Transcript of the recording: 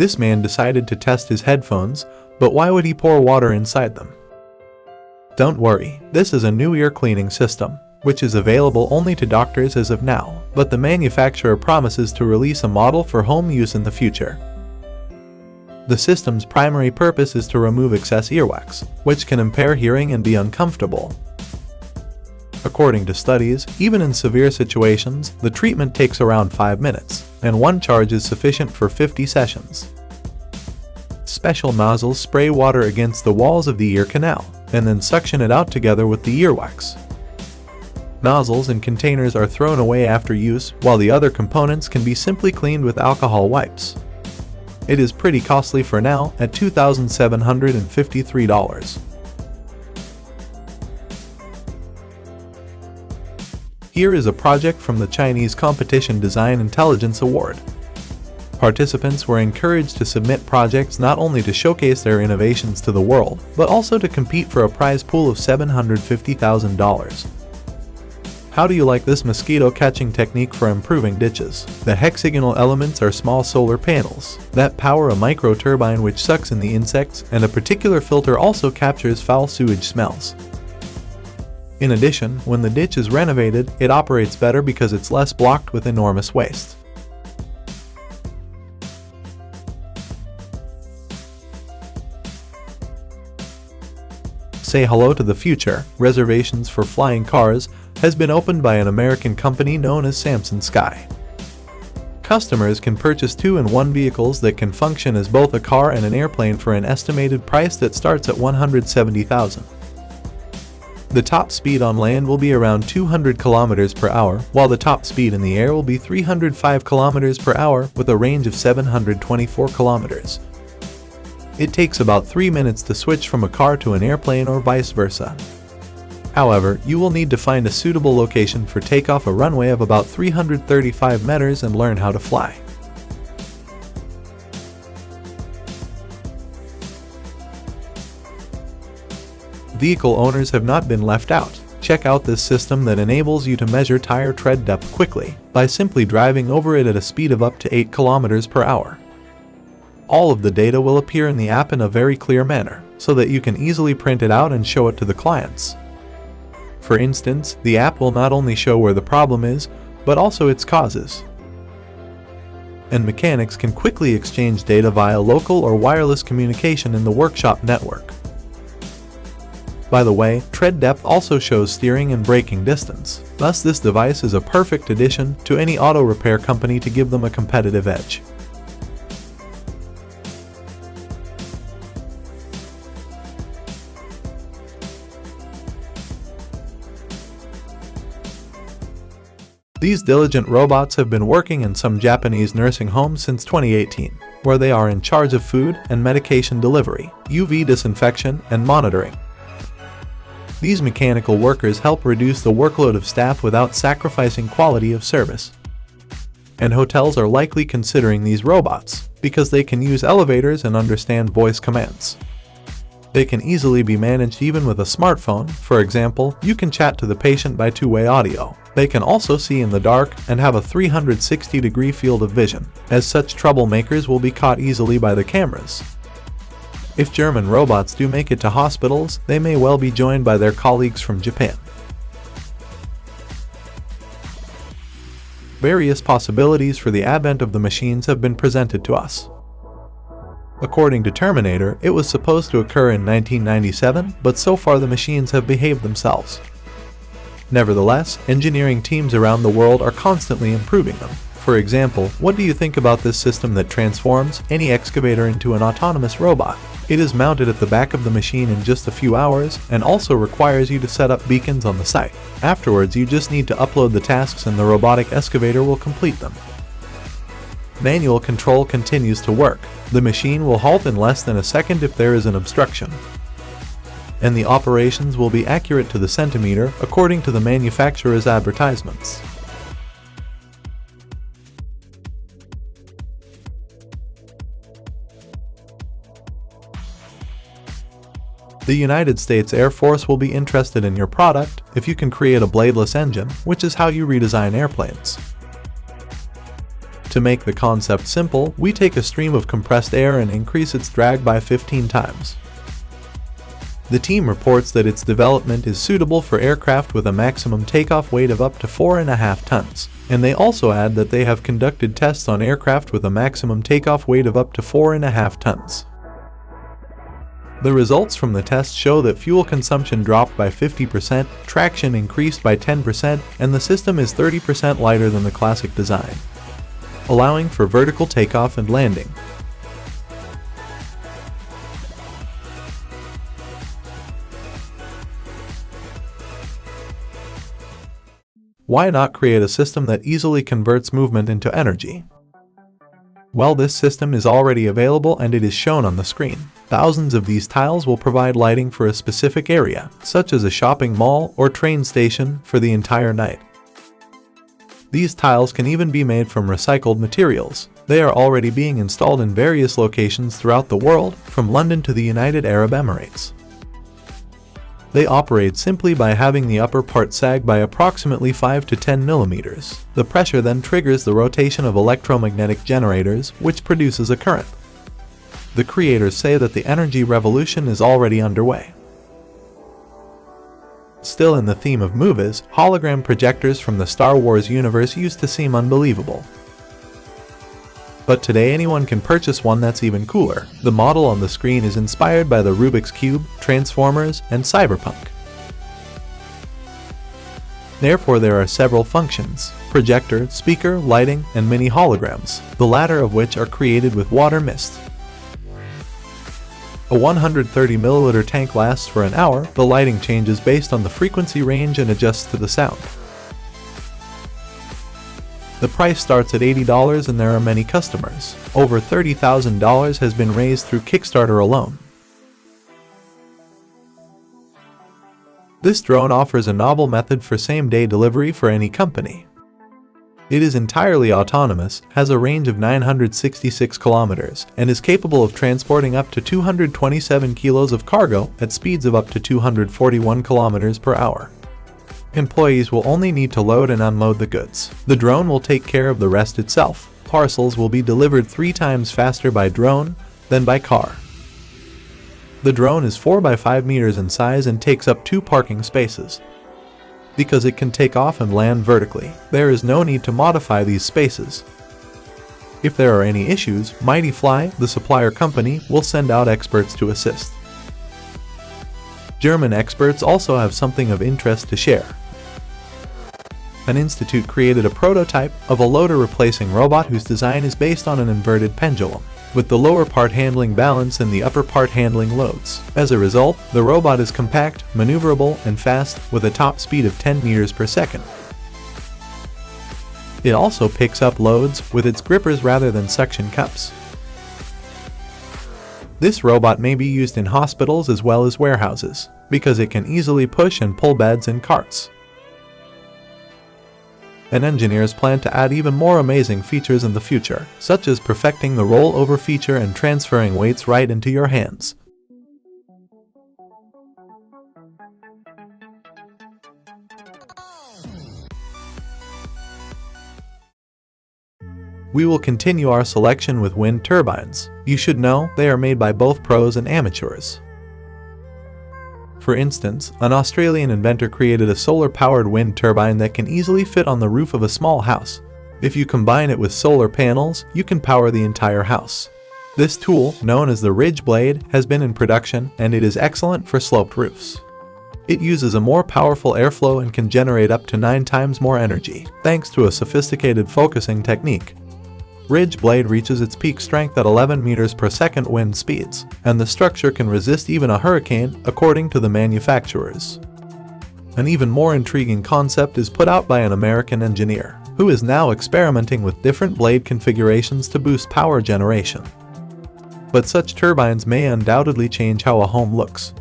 This man decided to test his headphones, but why would he pour water inside them? Don't worry, this is a new ear cleaning system, which is available only to doctors as of now, but the manufacturer promises to release a model for home use in the future. The system's primary purpose is to remove excess earwax, which can impair hearing and be uncomfortable. According to studies, even in severe situations, the treatment takes around 5 minutes, and one charge is sufficient for 50 sessions. Special nozzles spray water against the walls of the ear canal, and then suction it out together with the earwax. Nozzles and containers are thrown away after use, while the other components can be simply cleaned with alcohol wipes. It is pretty costly for now, at $2,753. Here is a project from the Chinese Competition Design Intelligence Award. Participants were encouraged to submit projects not only to showcase their innovations to the world, but also to compete for a prize pool of $750,000. How do you like this mosquito catching technique for improving ditches? The hexagonal elements are small solar panels that power a micro turbine which sucks in the insects, and a particular filter also captures foul sewage smells. In addition, when the ditch is renovated, it operates better because it's less blocked with enormous waste. Say hello to the future. Reservations for flying cars has been opened by an American company known as Samson Sky. Customers can purchase 2-in-1 vehicles that can function as both a car and an airplane for an estimated price that starts at $170,000. The top speed on land will be around 200 km per hour, while the top speed in the air will be 305 km per hour with a range of 724 km. It takes about 3 minutes to switch from a car to an airplane or vice versa. However, you will need to find a suitable location for takeoff, a runway of about 335 meters, and learn how to fly. Vehicle owners have not been left out. Check out this system that enables you to measure tire tread depth quickly by simply driving over it at a speed of up to 8 km per hour. All of the data will appear in the app in a very clear manner, so that you can easily print it out and show it to the clients. For instance, the app will not only show where the problem is, but also its causes. And mechanics can quickly exchange data via local or wireless communication in the workshop network. By the way, tread depth also shows steering and braking distance. Thus, this device is a perfect addition to any auto repair company to give them a competitive edge. These diligent robots have been working in some Japanese nursing homes since 2018, where they are in charge of food and medication delivery, UV disinfection, and monitoring. These mechanical workers help reduce the workload of staff without sacrificing quality of service. And hotels are likely considering these robots because they can use elevators and understand voice commands. They can easily be managed even with a smartphone. For example, you can chat to the patient by two-way audio. They can also see in the dark and have a 360-degree field of vision, as such troublemakers will be caught easily by the cameras. If German robots do make it to hospitals, they may well be joined by their colleagues from Japan. Various possibilities for the advent of the machines have been presented to us. According to Terminator, it was supposed to occur in 1997, but so far the machines have behaved themselves. Nevertheless, engineering teams around the world are constantly improving them. For example, what do you think about this system that transforms any excavator into an autonomous robot? It is mounted at the back of the machine in just a few hours and also requires you to set up beacons on the site. Afterwards, you just need to upload the tasks and the robotic excavator will complete them. Manual control continues to work. The machine will halt in less than a second if there is an obstruction. And the operations will be accurate to the centimeter according to the manufacturer's advertisements. The United States Air Force will be interested in your product if you can create a bladeless engine, which is how you redesign airplanes. To make the concept simple, we take a stream of compressed air and increase its drag by 15 times. The team reports that its development is suitable for aircraft with a maximum takeoff weight of up to 4.5 tons, and they also add that they have conducted tests on aircraft with a maximum takeoff weight of up to 4.5 tons. The results from the tests show that fuel consumption dropped by 50%, traction increased by 10%, and the system is 30% lighter than the classic design, allowing for vertical takeoff and landing. Why not create a system that easily converts movement into energy? Well, this system is already available and it is shown on the screen. Thousands of these tiles will provide lighting for a specific area, such as a shopping mall or train station, for the entire night. These tiles can even be made from recycled materials. They are already being installed in various locations throughout the world, from London to the United Arab Emirates. They operate simply by having the upper part sag by approximately 5 to 10 millimeters. The pressure then triggers the rotation of electromagnetic generators, which produces a current. The creators say that the energy revolution is already underway. Still in the theme of movies, hologram projectors from the Star Wars universe used to seem unbelievable. But today anyone can purchase one that's even cooler. The model on the screen is inspired by the Rubik's Cube, Transformers, and Cyberpunk. Therefore there are several functions: projector, speaker, lighting, and mini holograms, the latter of which are created with water mist. A 130 ml tank lasts for an hour. The lighting changes based on the frequency range and adjusts to the sound. The price starts at $80 and there are many customers. Over $30,000 has been raised through Kickstarter alone. This drone offers a novel method for same-day delivery for any company. It is entirely autonomous, has a range of 966 kilometers, and is capable of transporting up to 227 kilos of cargo at speeds of up to 241 kilometers per hour. Employees will only need to load and unload the goods. The drone will take care of the rest itself. Parcels will be delivered 3 times faster by drone than by car. The drone is 4 by 5 meters in size and takes up 2 parking spaces. Because it can take off and land vertically, there is no need to modify these spaces. If there are any issues, MightyFly, the supplier company, will send out experts to assist. German experts also have something of interest to share. An institute created a prototype of a loader-replacing robot whose design is based on an inverted pendulum, with the lower part handling balance and the upper part handling loads. As a result, the robot is compact, maneuverable, and fast, with a top speed of 10 meters per second. It also picks up loads with its grippers rather than suction cups. This robot may be used in hospitals as well as warehouses, because it can easily push and pull beds and carts. And engineers plan to add even more amazing features in the future, such as perfecting the rollover feature and transferring weights right into your hands. We will continue our selection with wind turbines. You should know they are made by both pros and amateurs. For instance, an Australian inventor created a solar-powered wind turbine that can easily fit on the roof of a small house. If you combine it with solar panels, you can power the entire house. This tool, known as the ridge blade, has been in production, and it is excellent for sloped roofs. It uses a more powerful airflow and can generate up to 9 times more energy, thanks to a sophisticated focusing technique. Ridge blade reaches its peak strength at 11 meters per second wind speeds, and the structure can resist even a hurricane, according to the manufacturers. An even more intriguing concept is put out by an American engineer, who is now experimenting with different blade configurations to boost power generation. But such turbines may undoubtedly change how a home looks.